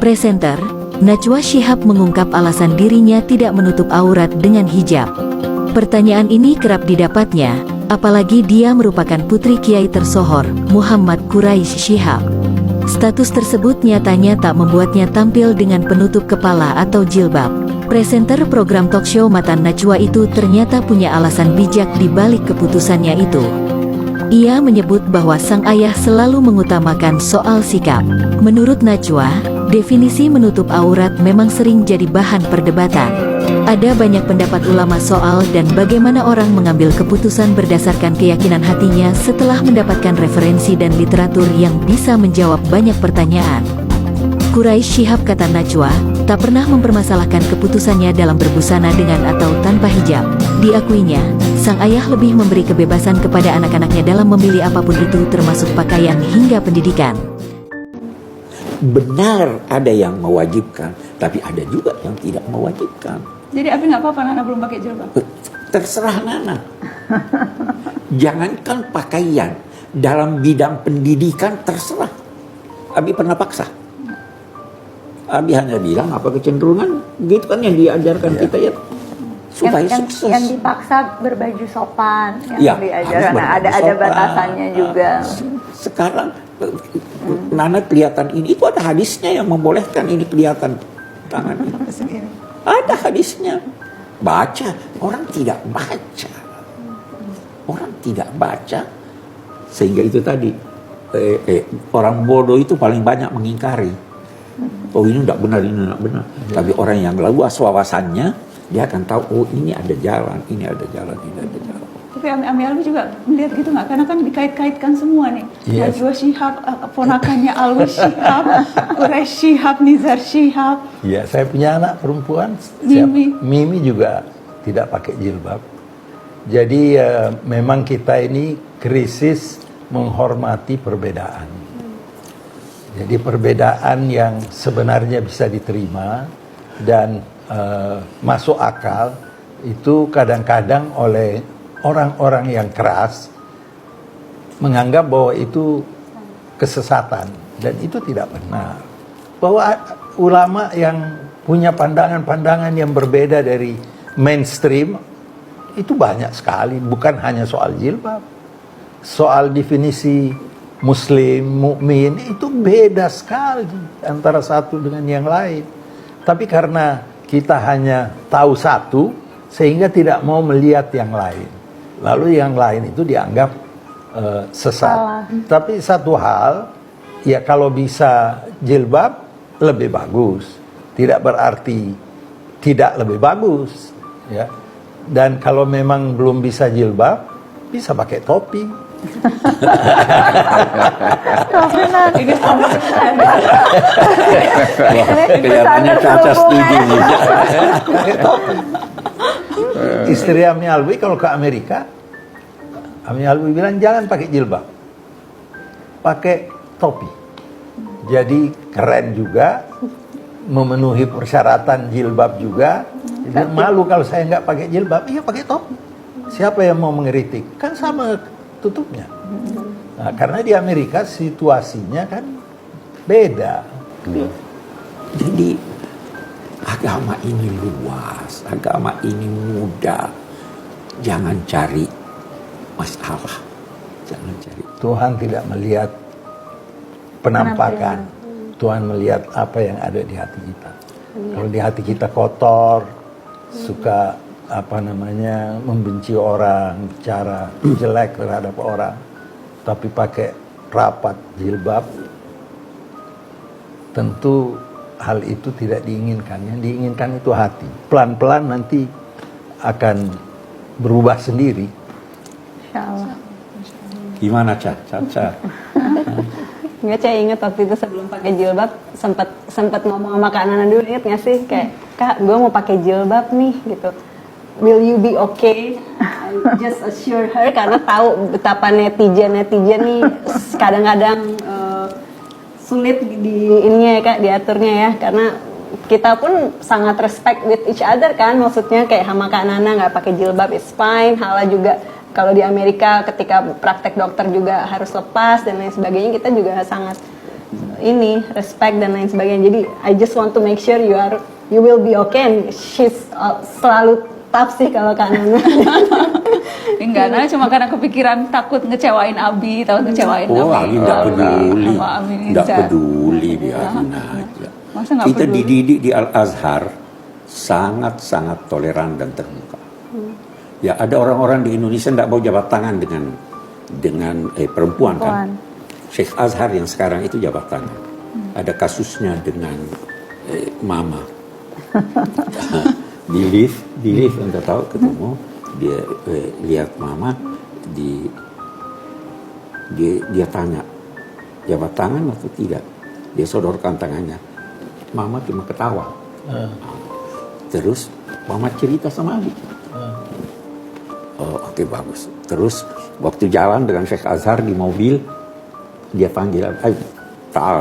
Presenter, Najwa Shihab mengungkap alasan dirinya tidak menutup aurat dengan hijab. Pertanyaan ini kerap didapatnya, apalagi dia merupakan putri kiai tersohor, Muhammad Quraisy Shihab. Status tersebut nyatanya tak membuatnya tampil dengan penutup kepala atau jilbab. Presenter program talkshow Mata Najwa itu ternyata punya alasan bijak di balik keputusannya itu. Ia menyebut bahwa sang ayah selalu mengutamakan soal sikap. Menurut Najwa, definisi menutup aurat memang sering jadi bahan perdebatan. Ada banyak pendapat ulama soal dan bagaimana orang mengambil keputusan berdasarkan keyakinan hatinya setelah mendapatkan referensi dan literatur yang bisa menjawab banyak pertanyaan. Quraisy Shihab, kata Najwa, tak pernah mempermasalahkan keputusannya dalam berbusana dengan atau tanpa hijab. Diakuinya, sang ayah lebih memberi kebebasan kepada anak-anaknya dalam memilih apapun itu termasuk pakaian hingga pendidikan. Benar ada yang mewajibkan, tapi ada juga yang tidak mewajibkan. Jadi Abi nggak apa-apa Nana belum pakai jilbab? Terserah Nana. Jangankan pakaian, dalam bidang pendidikan terserah. Abi pernah paksa. Abi hanya bilang apa kecenderungan, gitu kan yang diajarkan kita ya. Supaya sukses. Yang dipaksa berbaju sopan, ya, yang diajarkan ada batasannya juga. Sekarang Nana kelihatan ini, itu ada hadisnya yang membolehkan ini kelihatan tangan ini. Ada hadisnya. Baca, orang tidak baca. Orang tidak baca. Sehingga itu tadi, orang bodoh itu paling banyak mengingkari. Oh ini tidak benar, ini tidak benar. Tapi orang yang luas wawasannya, dia akan tahu, oh ini ada jalan, ini ada jalan, ini ada jalan. Tapi Ami Alwi juga melihat gitu nggak? Karena kan dikait-kaitkan semua nih. Yes. Najwa Shihab, ponakannya Alwi Shihab, Quraisy Shihab, Nizar Shihab. Iya, saya punya anak perempuan, Mimi juga tidak pakai jilbab. Jadi memang kita ini krisis menghormati perbedaan. Jadi perbedaan yang sebenarnya bisa diterima dan masuk akal itu kadang-kadang oleh orang-orang yang keras menganggap bahwa itu kesesatan dan itu tidak benar. Bahwa ulama yang punya pandangan-pandangan yang berbeda dari mainstream itu banyak sekali, bukan hanya soal jilbab. Soal definisi Muslim, mukmin itu beda sekali antara satu dengan yang lain. Tapi karena kita hanya tahu satu, sehingga tidak mau melihat yang lain. Lalu yang lain itu dianggap sesat. Salah. Tapi satu hal, ya kalau bisa jilbab lebih bagus. Tidak berarti tidak lebih bagus. Ya. Dan kalau memang belum bisa jilbab, bisa pakai topi. Kelihatannya Caca setuju. Istri Ami Alwi kalau ke Amerika, Ami Alwi bilang jangan pakai jilbab, pakai topi. Jadi keren juga, memenuhi persyaratan jilbab juga. Jadi malu kalau saya nggak pakai jilbab, iya pakai topi. Siapa yang mau mengkritik? Kan sama tutupnya. Nah, karena di Amerika situasinya kan beda. Jadi agama ini luas, agama ini mudah. Jangan cari masalah. Jangan cari. Tuhan tidak melihat penampakan. Tuhan melihat apa yang ada di hati kita. Kalau di hati kita kotor, suka membenci orang, bicara jelek terhadap orang, tapi pakai rapat jilbab, tentu hal itu tidak diinginkan. Yang diinginkan itu hati. Pelan-pelan nanti akan berubah sendiri. Insyaallah. Gimana Caca? Nggak, saya ingat waktu itu sebelum pakai jilbab sempat ngomong sama Kak Nana dulu, inget nggak sih, kayak Kak gue mau pakai jilbab nih gitu. Will you be okay? I just assure her, karena tahu betapa netizen nih kadang-kadang sulit di ininya ya Kak, diaturnya ya, karena kita pun sangat respect with each other kan, maksudnya kayak sama Kak Nana nggak pakai jilbab is fine, Hala juga kalau di Amerika ketika praktek dokter juga harus lepas dan lain sebagainya, kita juga sangat ini respect dan lain sebagainya. Jadi I just want to make sure you will be okay. And she's selalu tough sih kalau Kak Nana. Enggak, Nana cuma karena kepikiran takut ngecewain Abi, takut ngecewain Oh, Abi. Abi nggak peduli, Sama Abi nggak Nizar. peduli, biarin aja. Masa nggak Kita peduli? dididik di Al-Azhar sangat-sangat toleran dan terbuka. Ya ada orang-orang di Indonesia tidak mau jabat tangan dengan perempuan kan. Sheikh Azhar yang sekarang itu jabat tangan. Ada kasusnya dengan Mama. di lift Anda tahu ketemu dia lihat Mama dia tanya jabat tangan atau tidak. Dia sodorkan tangannya. Mama cuma ketawa. Terus Mama cerita sama Abi. Oh, oke, bagus. Terus waktu jalan dengan Sheikh Azhar di mobil, dia panggil, "Ta'al."